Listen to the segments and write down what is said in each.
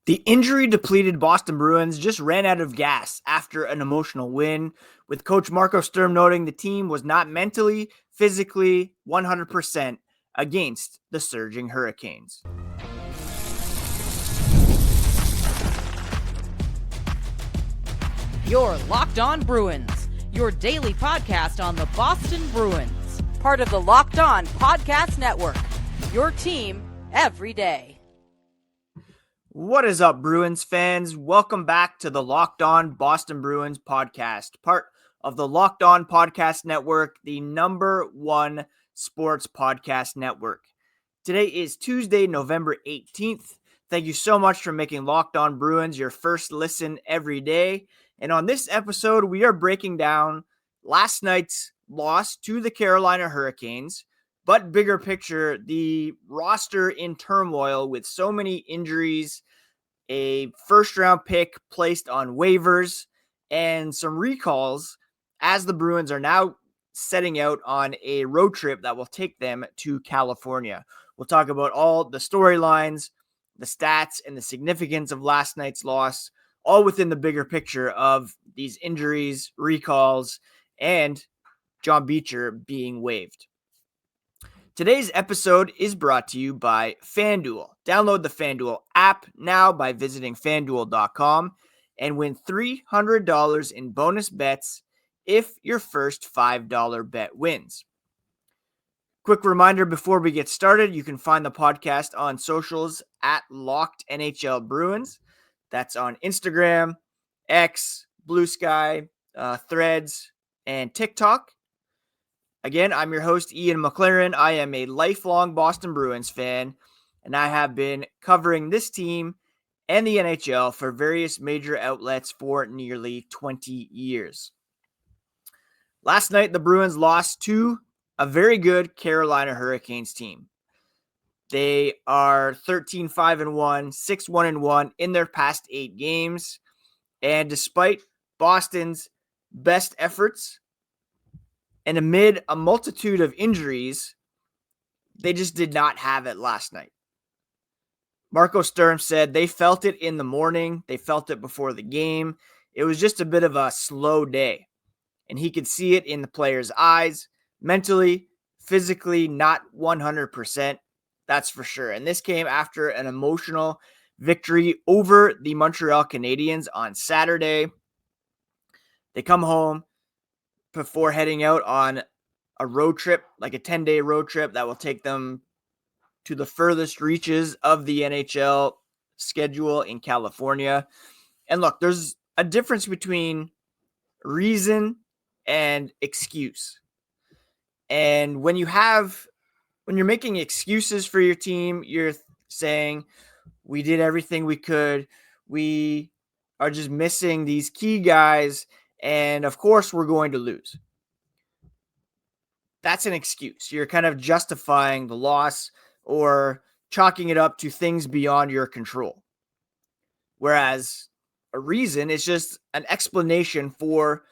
The injury-depleted Boston Bruins just ran out of gas after an emotional win, with Coach Marco Sturm noting the team was not mentally, physically 100% against the surging Hurricanes. You're Locked On Bruins, your daily podcast on the Boston Bruins, part of the Locked On Podcast Network, your team every day. What is up, Bruins fans? Welcome back to the Locked On Boston Bruins podcast, part of the Locked On Podcast Network, the #1 sports podcast network. Today is Tuesday, November 18th. Thank you so much for making Locked On Bruins your first listen every day. And on this episode, we are breaking down last night's loss to the Carolina Hurricanes, but bigger picture, the roster in turmoil with so many injuries, a first-round pick placed on waivers, and some recalls as the Bruins are now setting out on a road trip that will take them to California. We'll talk about all the storylines, the stats, and the significance of last night's loss, all within the bigger picture of these injuries, recalls, and John Beecher being waived. Today's episode is brought to you by FanDuel. Download the FanDuel app now by visiting FanDuel.com and win $300 in bonus bets if your first $5 bet wins. Quick reminder before we get started, you can find the podcast on socials at Locked NHL Bruins. That's on Instagram, X, Blue Sky, Threads, and TikTok. Again, I'm your host, Ian McLaren. I am a lifelong Boston Bruins fan, and I have been covering this team and the NHL for various major outlets for nearly 20 years. Last night, the Bruins lost to a very good Carolina Hurricanes team. They are 13-5-1, 6-1-1 in their past 8 games, and despite Boston's best efforts, and amid a multitude of injuries, they just did not have it last night. Marco Sturm said they felt it in the morning. They felt it before the game. It was just a bit of a slow day. And he could see it in the players' eyes, mentally, physically, not 100%. That's for sure. And this came after an emotional victory over the Montreal Canadiens on Saturday. They come home before heading out on a road trip, like a 10-day road trip that will take them to the furthest reaches of the NHL schedule in California. And look, there's a difference between reason and excuse. And when you're making excuses for your team, you're saying, we did everything we could. We are just missing these key guys. And of course, we're going to lose. That's an excuse. You're kind of justifying the loss or chalking it up to things beyond your control. Whereas a reason is just an explanation for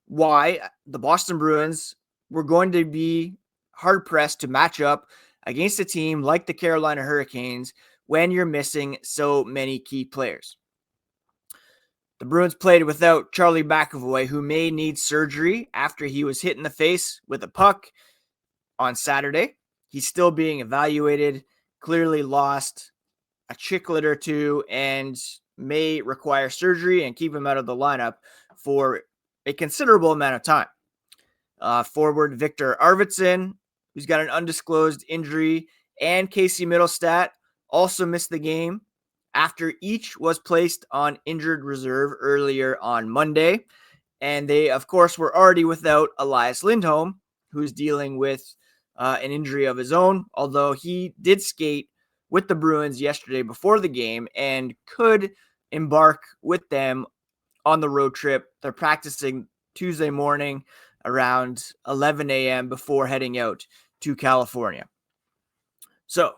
why the Boston Bruins were going to be hard-pressed to match up against a team like the Carolina Hurricanes when you're missing so many key players. The Bruins played without Charlie McAvoy, who may need surgery after he was hit in the face with a puck on Saturday. He's still being evaluated, clearly lost a chiclet or two, and may require surgery and keep him out of the lineup for a considerable amount of time. Forward Victor Arvidsson, who's got an undisclosed injury, and Casey Middlestadt also missed the game after each was placed on injured reserve earlier on Monday. And they, of course, were already without Elias Lindholm, who's dealing with an injury of his own, although he did skate with the Bruins yesterday before the game and could embark with them on the road trip. They're practicing Tuesday morning around 11 a.m. before heading out to California. So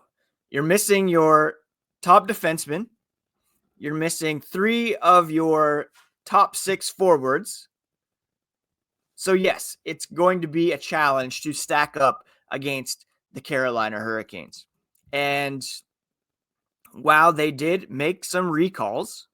you're missing your top defenseman. You're missing 3 of your top 6 forwards. So yes, it's going to be a challenge to stack up against the Carolina Hurricanes. And while they did make some recalls,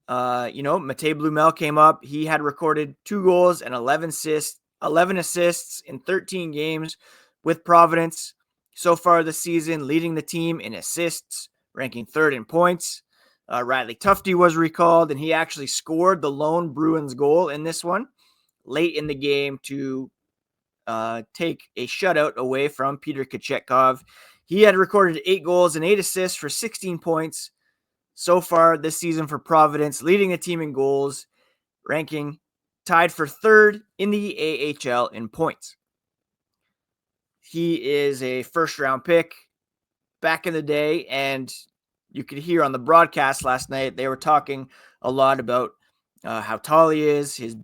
Matej Blumel came up. He had recorded 2 goals and 11 assists in 13 games with Providence so far this season, leading the team in assists, ranking 3rd in points. Riley Tufte was recalled, and he actually scored the lone Bruins goal in this one late in the game to take a shutout away from Peter Kochetkov. He had recorded 8 goals and 8 assists for 16 points so far this season for Providence, leading the team in goals, ranking tied for 3rd in the AHL in points. He is a first-round pick back in the day, and you could hear on the broadcast last night, they were talking a lot about how tall he is, his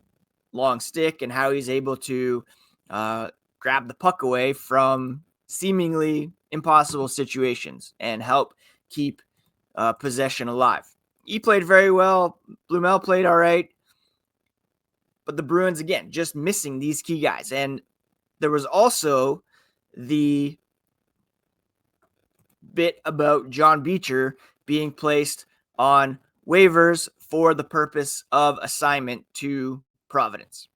long stick, and how he's able to grab the puck away from seemingly impossible situations and help keep possession alive. He played very well. Blumel played all right. But the Bruins, again, just missing these key guys. And there was also the bit about John Beecher being placed on waivers for the purpose of assignment to Providence.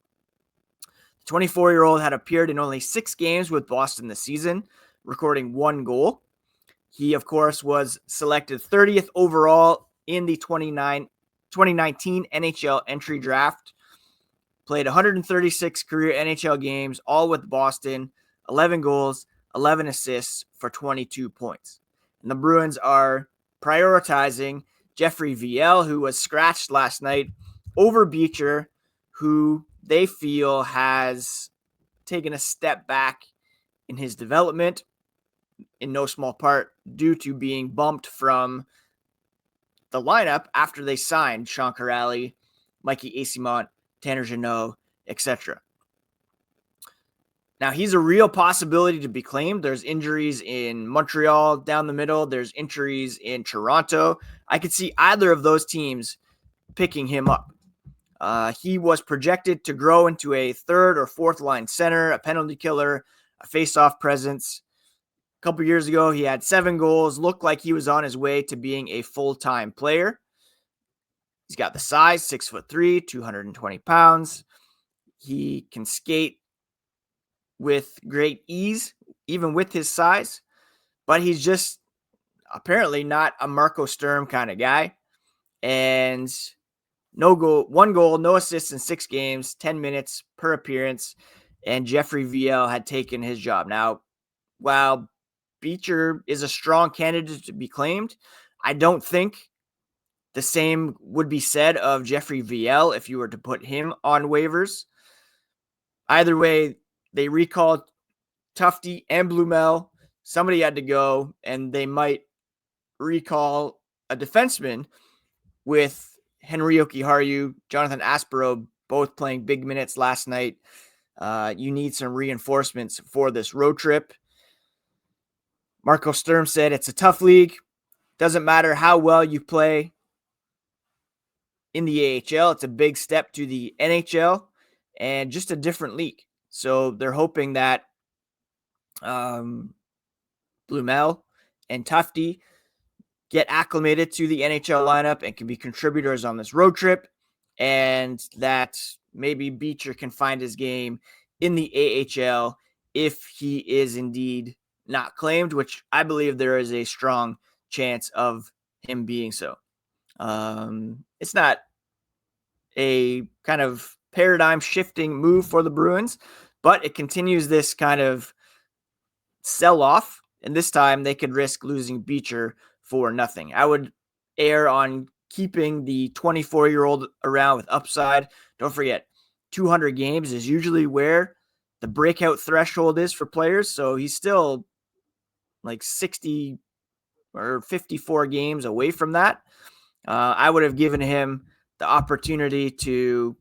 The 24-year-old had appeared in only 6 games with Boston this season, recording 1 goal. He, of course, was selected 30th overall in the 2019 NHL entry draft. Played 136 career NHL games, all with Boston, 11 goals, 11 assists for 22 points. And the Bruins are prioritizing Jeffrey Viel, who was scratched last night, over Beecher, who they feel has taken a step back in his development, in no small part due to being bumped from the lineup after they signed Sean Corrali, Mikey Eyssimont, Tanner Jeannot, etc. Now, he's a real possibility to be claimed. There's injuries in Montreal down the middle. There's injuries in Toronto. I could see either of those teams picking him up. He was projected to grow into a 3rd or 4th line center, a penalty killer, a face-off presence. A couple years ago, he had 7 goals, looked like he was on his way to being a full-time player. He's got the size, 6'3", 220 pounds. He can skate with great ease, even with his size, but he's just apparently not a Marco Sturm kind of guy. And 1 goal, no assists in 6 games, 10 minutes per appearance, and Jeffrey Viel had taken his job. Now, while Beecher is a strong candidate to be claimed, I don't think the same would be said of Jeffrey Viel if you were to put him on waivers. Either way, they recalled Tufte and Blumel. Somebody had to go, and they might recall a defenseman with Henry Jokiharju, Jonathan Aspero, both playing big minutes last night. You need some reinforcements for this road trip. Marco Sturm said it's a tough league. Doesn't matter how well you play in the AHL. It's a big step to the NHL and just a different league. So they're hoping that Blumel and Tufte get acclimated to the NHL lineup and can be contributors on this road trip, and that maybe Beecher can find his game in the AHL if he is indeed not claimed, which I believe there is a strong chance of him being so. It's not a kind of paradigm shifting move for the Bruins, but it continues this kind of sell off. And this time they could risk losing Beecher for nothing. I would err on keeping the 24-year-old around with upside. Don't forget, 200 games is usually where the breakout threshold is for players. So he's still like 60 or 54 games away from that. I would have given him the opportunity to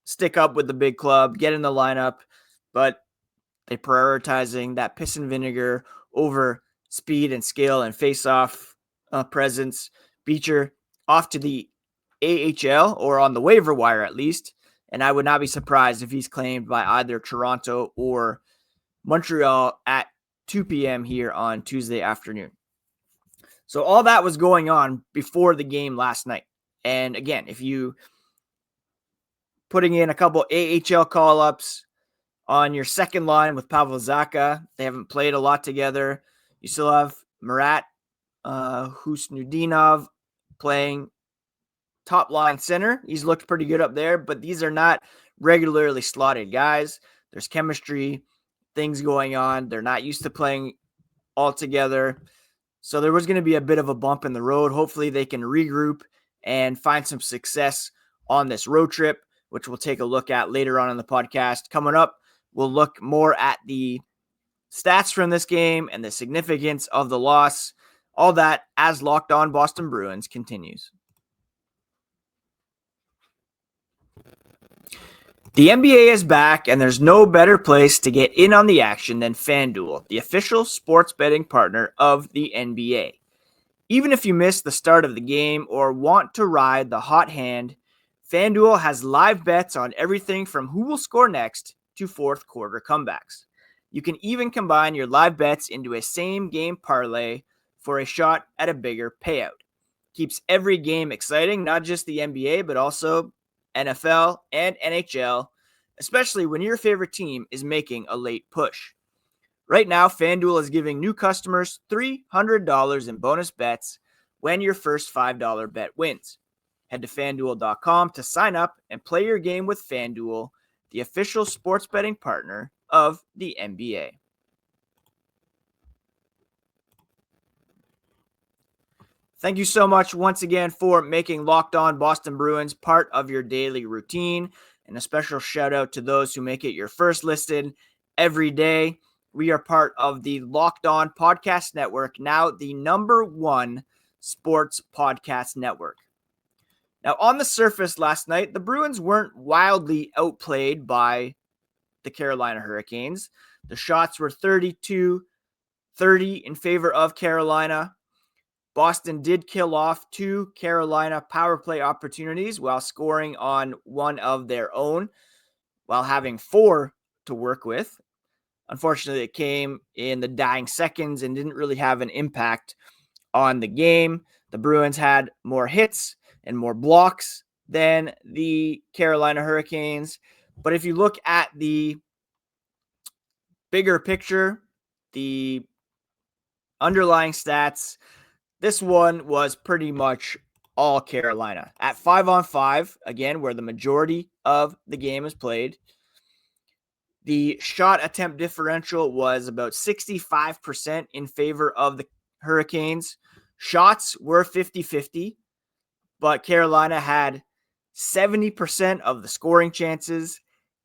stick up with the big club, get in the lineup, but they're prioritizing that piss and vinegar over speed and skill and face-off presence. Beecher off to the AHL or on the waiver wire at least, and I would not be surprised if he's claimed by either Toronto or Montreal at 2 p.m. here on Tuesday afternoon. So all that was going on before the game last night. And again, if you putting in a couple AHL call-ups on your second line with Pavel Zacha, they haven't played a lot together. You still have Marat Husnudinov playing top line center. He's looked pretty good up there, but these are not regularly slotted guys. There's chemistry, things going on. They're not used to playing all together. So there was going to be a bit of a bump in the road. Hopefully they can regroup and find some success on this road trip, which we'll take a look at later on in the podcast. Coming up, we'll look more at the stats from this game and the significance of the loss. All that as Locked On Boston Bruins continues. The NBA is back, and there's no better place to get in on the action than FanDuel, the official sports betting partner of the NBA. Even if you missed the start of the game or want to ride the hot hand, FanDuel has live bets on everything from who will score next to fourth quarter comebacks. You can even combine your live bets into a same game parlay for a shot at a bigger payout. Keeps every game exciting, not just the NBA, but also NFL and NHL, especially when your favorite team is making a late push. Right now, FanDuel is giving new customers $300 in bonus bets when your first $5 bet wins. Head to FanDuel.com to sign up and play your game with FanDuel, the official sports betting partner of the NBA. Thank you so much once again for making Locked On Boston Bruins part of your daily routine. And a special shout out to those who make it your first listen every day. We are part of the Locked On Podcast Network, now the #1 sports podcast network. Now, on the surface last night, the Bruins weren't wildly outplayed by the Carolina Hurricanes. The shots were 32-30 in favor of Carolina. Boston did kill off 2 Carolina power play opportunities while scoring on one of their own, while having 4 to work with. Unfortunately, it came in the dying seconds and didn't really have an impact on the game. The Bruins had more hits and more blocks than the Carolina Hurricanes. But if you look at the bigger picture, the underlying stats, this one was pretty much all Carolina. At 5-on-5, again, where the majority of the game is played, the shot attempt differential was about 65% in favor of the Hurricanes. Shots were 50-50, but Carolina had 70% of the scoring chances,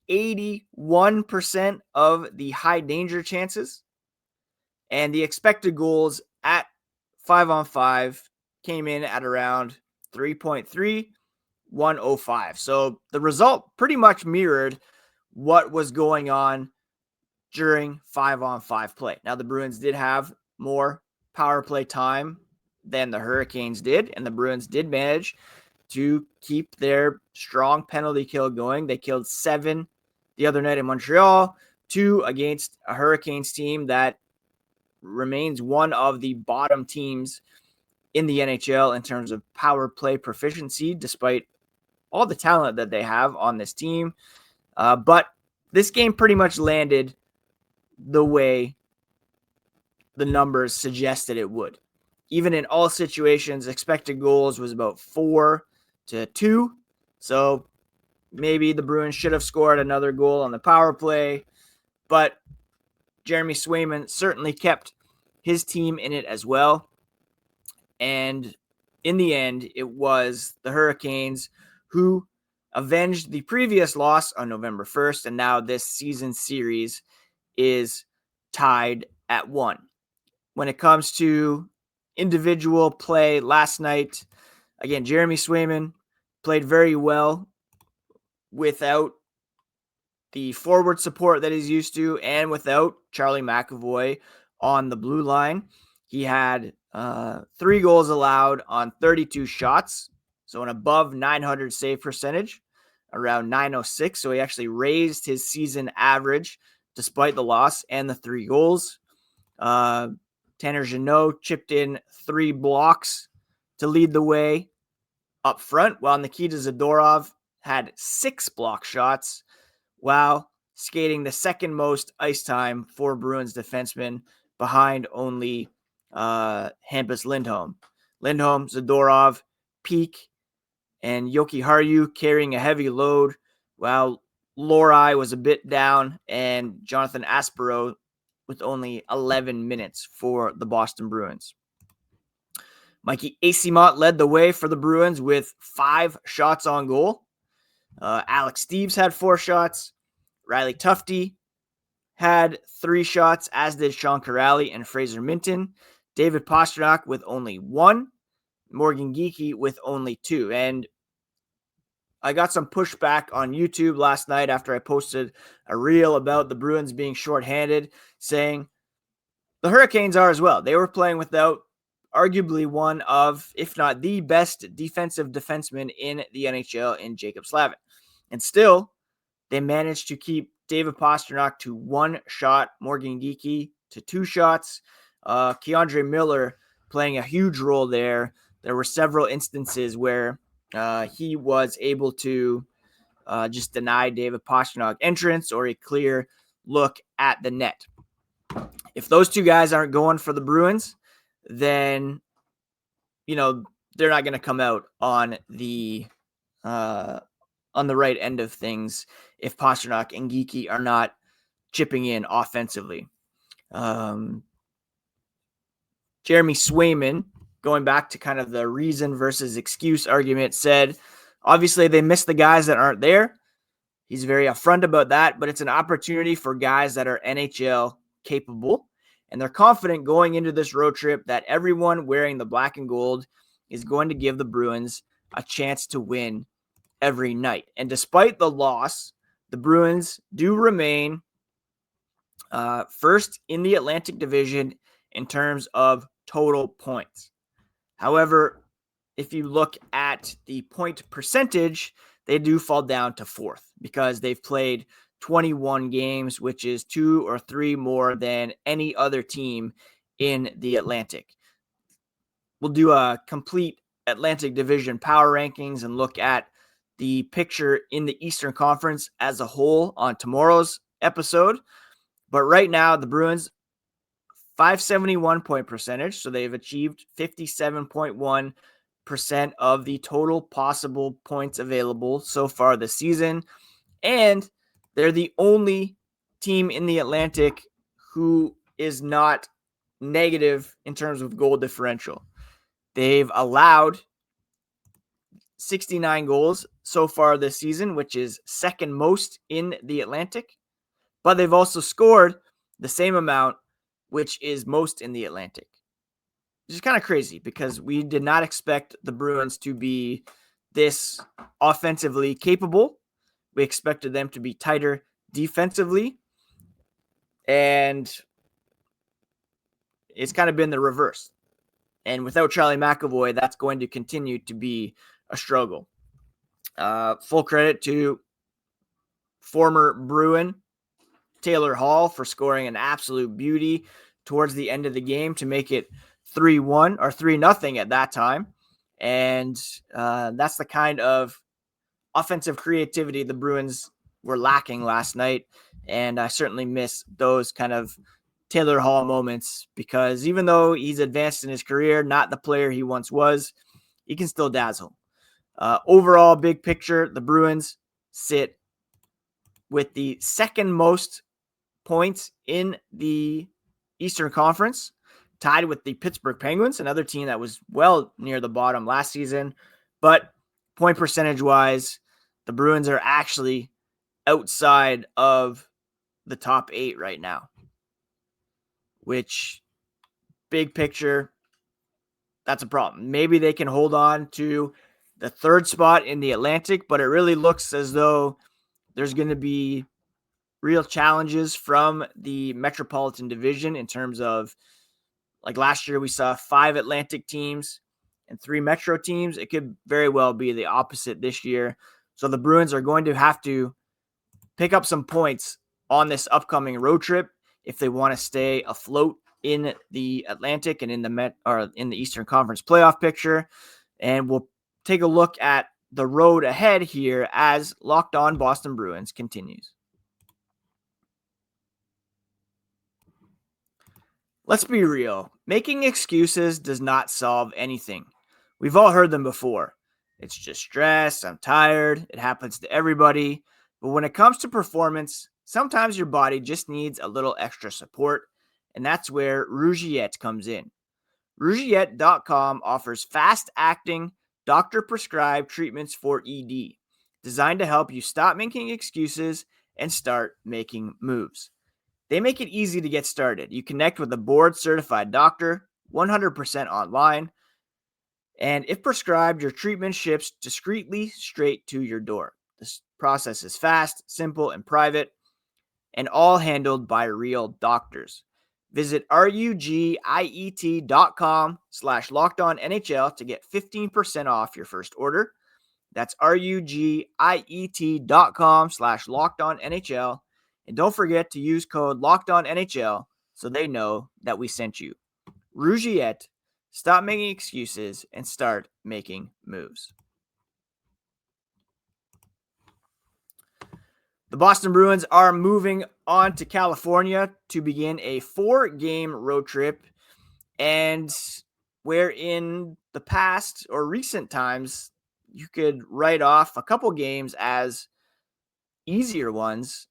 81% of the high danger chances, and the expected goals at 5-on-5 came in at around 3.3, 105. So the result pretty much mirrored what was going on during 5-on-5 play. Now, the Bruins did have more power play time than the Hurricanes did, and the Bruins did manage to keep their strong penalty kill going. They killed 7 the other night in Montreal, 2 against a Hurricanes team that remains one of the bottom teams in the NHL in terms of power play proficiency, despite all the talent that they have on this team. But this game pretty much landed the way the numbers suggested it would. Even in all situations, expected goals was about 4-2. So maybe the Bruins should have scored another goal on the power play, but Jeremy Swayman certainly kept his team in it as well. And in the end, it was the Hurricanes who avenged the previous loss on November 1st, and now this season series is tied at 1. When it comes to individual play last night, again, Jeremy Swayman played very well without the forward support that he's used to and without Charlie McAvoy on the blue line. He had 3 goals allowed on 32 shots, so an above 900 save percentage, around 906. So he actually raised his season average despite the loss and the 3 goals. Tanner Jeannot chipped in 3 blocks to lead the way up front, while Nikita Zadorov had 6 block shots, while skating the second most ice time for Bruins defensemen, behind only Hampus Lindholm. Lindholm, Zadorov, Peak, and Yoki Harju carrying a heavy load, while Lohrei was a bit down, and Jonathan Aspero with only 11 minutes for the Boston Bruins. Mikey Eyssimont led the way for the Bruins with 5 shots on goal. Alex Steeves had 4 shots. Riley Tufte had 3 shots, as did Sean Kuraly and Fraser Minton. David Pastrnak with only 1. Morgan Geekie with only 2. And I got some pushback on YouTube last night after I posted a reel about the Bruins being shorthanded, saying the Hurricanes are as well. They were playing without arguably one of, if not the best defensive defenseman in the NHL in Jacob Slavin. And still, they managed to keep David Pastrnak to 1 shot, Morgan Geekie to 2 shots. Keandre Miller playing a huge role there. There were several instances where he was able to just deny David Pastrnak entrance or a clear look at the net. If those 2 guys aren't going for the Bruins, then, they're not going to come out on the right end of things if Pastrnak and Geekie are not chipping in offensively. Jeremy Swayman, going back to kind of the reason versus excuse argument, said, obviously they miss the guys that aren't there. He's very upfront about that, but it's an opportunity for guys that are NHL capable. And they're confident going into this road trip that everyone wearing the black and gold is going to give the Bruins a chance to win every night. And despite the loss, the Bruins do remain first in the Atlantic Division in terms of total points. However, if you look at the point percentage, they do fall down to 4th because they've played 21 games, which is 2 or 3 more than any other team in the Atlantic. We'll do a complete Atlantic Division power rankings and look at the picture in the Eastern Conference as a whole on tomorrow's episode. But right now, the Bruins, 571 point percentage, so they've achieved 57.1% of the total possible points available so far this season. And they're the only team in the Atlantic who is not negative in terms of goal differential. They've allowed 69 goals so far this season, which is second most in the Atlantic. But they've also scored the same amount, which is most in the Atlantic. Which is kind of crazy because we did not expect the Bruins to be this offensively capable. We expected them to be tighter defensively. And it's kind of been the reverse. And without Charlie McAvoy, that's going to continue to be a struggle. Full credit to former Bruin Taylor Hall for scoring an absolute beauty towards the end of the game to make it 3-1 or 3-0 at that time. And that's the kind of offensive creativity the Bruins were lacking last night. And I certainly miss those kind of Taylor Hall moments because even though he's advanced in his career, not the player he once was, he can still dazzle. Overall, big picture, the Bruins sit with the second most points in the Eastern Conference, tied with the Pittsburgh Penguins, another team that was well near the bottom last season. But point percentage-wise, the Bruins are actually outside of the top 8 right now, which, big picture, that's a problem. Maybe they can hold on to the 3rd spot in the Atlantic, but it really looks as though there's going to be real challenges from the Metropolitan Division in terms of, like last year, we saw 5 Atlantic teams and 3 Metro teams. It could very well be the opposite this year. So the Bruins are going to have to pick up some points on this upcoming road trip if they want to stay afloat in the Atlantic and in the Eastern Conference playoff picture. And we'll take a look at the road ahead here as Locked On Boston Bruins continues. Let's be real. Making excuses does not solve anything. We've all heard them before. It's just stress. I'm tired. It happens to everybody. But when it comes to performance, sometimes your body just needs a little extra support, and that's where Rougiette comes in. Rougiette.com offers fast-acting, doctor-prescribed treatments for ED, designed to help you stop making excuses and start making moves. They make it easy to get started. You connect with a board-certified doctor, 100% online, and if prescribed, your treatment ships discreetly straight to your door. This process is fast, simple, and private, and all handled by real doctors. Visit rugiet.com/lockedonnhl to get 15% off your first order. That's rugiet.com/lockedonnhl. And don't forget to use code LOCKEDONNHL so they know that we sent you. Rougiette, stop making excuses and start making moves. The Boston Bruins are moving on to California to begin a 4-game road trip. And where in the past or recent times, you could write off a couple games as easier ones,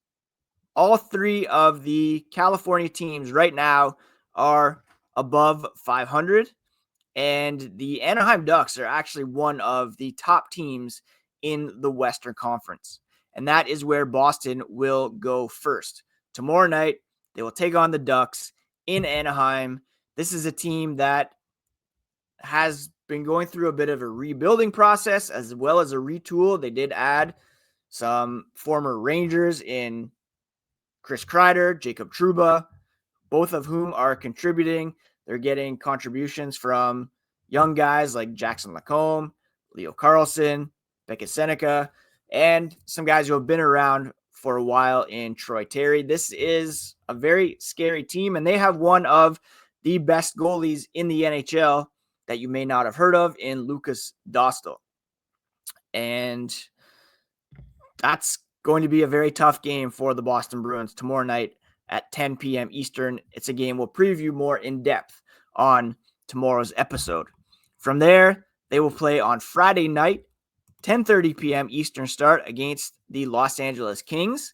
all 3 of the California teams right now are above 500. And the Anaheim Ducks are actually one of the top teams in the Western Conference. And that is where Boston will go first. Tomorrow night, they will take on the Ducks in Anaheim. This is a team that has been going through a bit of a rebuilding process as well as a retool. They did add some former Rangers in Chris Kreider, Jacob Trouba, both of whom are contributing. They're getting contributions from young guys like Jackson Lacombe, Leo Carlson, Becca Seneca, and some guys who have been around for a while in Troy Terry. This is a very scary team, and they have one of the best goalies in the NHL that you may not have heard of in Lucas Dostal. And that's going to be a very tough game for the Boston Bruins tomorrow night at 10 p.m. Eastern. It's a game we'll preview more in depth on tomorrow's episode. From there, they will play on Friday night, 10:30 p.m. Eastern start against the Los Angeles Kings.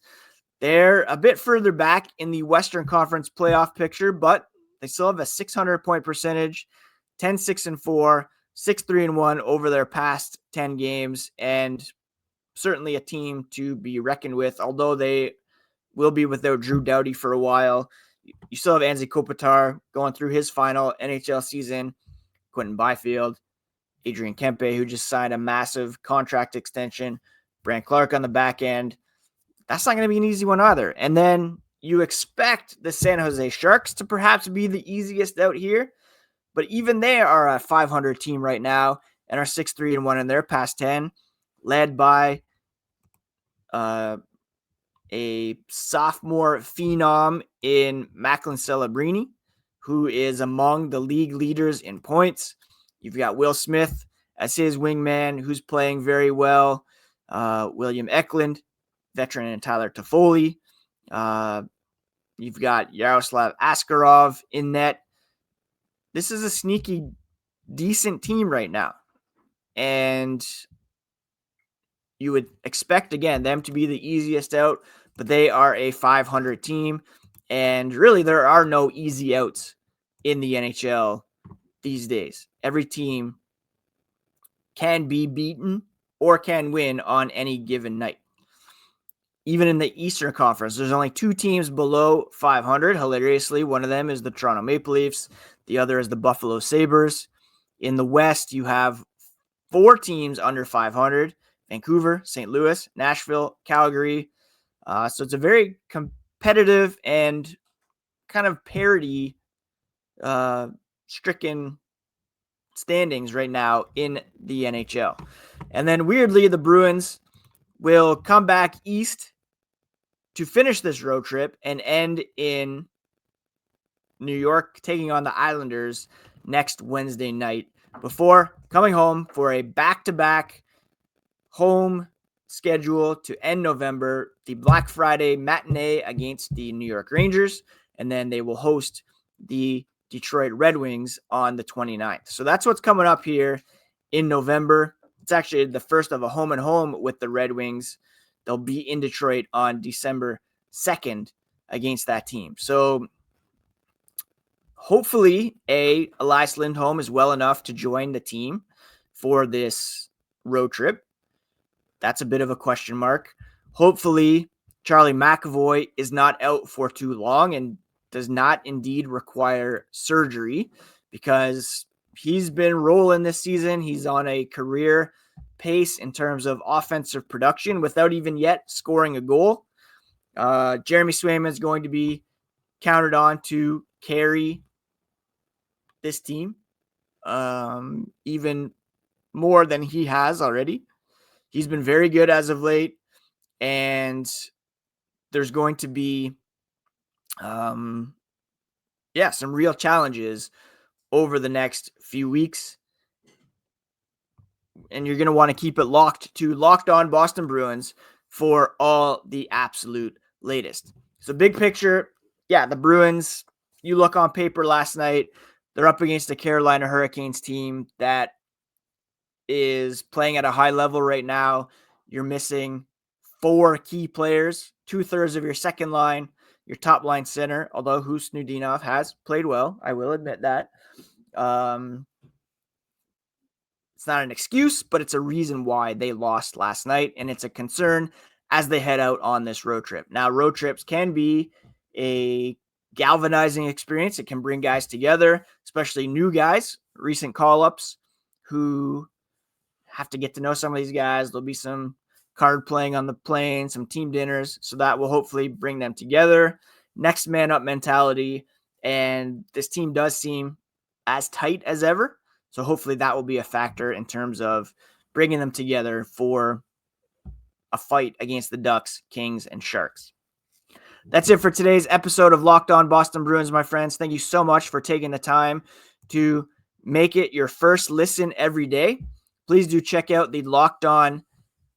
They're a bit further back in the Western Conference playoff picture, but they still have a 600-point percentage, 10-6-4, 6-3-1 over their past 10 games, and certainly a team to be reckoned with, although they will be without Drew Doughty for a while. You still have Anze Kopitar going through his final NHL season, Quentin Byfield, Adrian Kempe, who just signed a massive contract extension, Brant Clark on the back end. That's not going to be an easy one either. And then you expect the San Jose Sharks to perhaps be the easiest out here, but even they are a 500 team right now and are 6-3-1 in their past 10, led by a sophomore phenom in Macklin Celebrini, who is among the league leaders in points. You've got Will Smith as his wingman, who's playing very well. William Eklund, veteran, and Tyler Toffoli. You've got Yaroslav Askarov in net. This is a sneaky, decent team right now. And you would expect, again, them to be the easiest out, but they are a 500 team. And really, there are no easy outs in the NHL these days. Every team can be beaten or can win on any given night. Even in the Eastern Conference, there's only 2 teams below 500. Hilariously, one of them is the Toronto Maple Leafs. The other is the Buffalo Sabres. In the West, you have 4 teams under 500. Vancouver, St. Louis, Nashville, Calgary. So it's a very competitive and kind of parity stricken standings right now in the NHL. And then weirdly, the Bruins will come back east to finish this road trip and end in New York, taking on the Islanders next Wednesday night before coming home for a back-to-back home schedule to end November, the Black Friday matinee against the New York Rangers, and then they will host the Detroit Red Wings on the 29th. So that's what's coming up here in November. It's actually the first of a home and home with the Red Wings. They'll be in Detroit on December 2nd against that team. So hopefully Elias Lindholm is well enough to join the team for this road trip. That's a bit of a question mark. Hopefully Charlie McAvoy is not out for too long and does not indeed require surgery, because he's been rolling this season. He's on a career pace in terms of offensive production without even yet scoring a goal. Jeremy Swayman is going to be counted on to carry this team even more than he has already. He's been very good as of late, and there's going to be some real challenges over the next few weeks. And you're going to want to keep it locked to Locked On Boston Bruins for all the absolute latest. So big picture, the Bruins, you look on paper last night, they're up against the Carolina Hurricanes team that is playing at a high level right now. You're missing 4 key players, 2/3 of your second line, your top line center, although Husnudinov has played well. I will admit that. It's not an excuse, but it's a reason why they lost last night, and it's a concern as they head out on this road trip. Now, road trips can be a galvanizing experience. It can bring guys together, especially new guys, recent call-ups who have to get to know some of these guys. There'll be some card playing on the plane, some team dinners, so that will hopefully bring them together. Next man up mentality, and this team does seem as tight as ever, so hopefully that will be a factor in terms of bringing them together for a fight against the Ducks, Kings, and Sharks. That's it for today's episode of Locked On Boston Bruins, my friends. Thank you so much for taking the time to make it your first listen every day. Please do check out the Locked On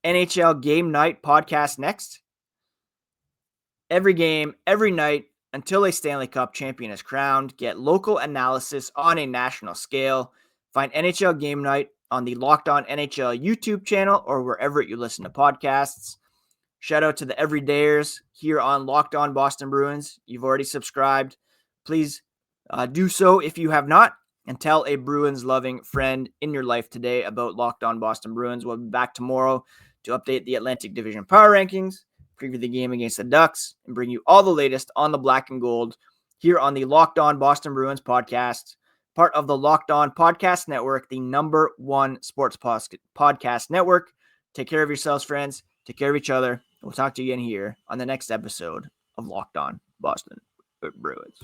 NHL Game Night podcast next. Every game, every night, until a Stanley Cup champion is crowned. Get local analysis on a national scale. Find NHL Game Night on the Locked On NHL YouTube channel or wherever you listen to podcasts. Shout out to the everydayers here on Locked On Boston Bruins. You've already subscribed. Please do so if you have not, and tell a Bruins-loving friend in your life today about Locked On Boston Bruins. We'll be back tomorrow to update the Atlantic Division Power Rankings, preview the game against the Ducks, and bring you all the latest on the black and gold here on the Locked On Boston Bruins podcast, part of the Locked On Podcast Network, the #1 sports podcast network. Take care of yourselves, friends. Take care of each other. We'll talk to you again here on the next episode of Locked On Boston Bruins.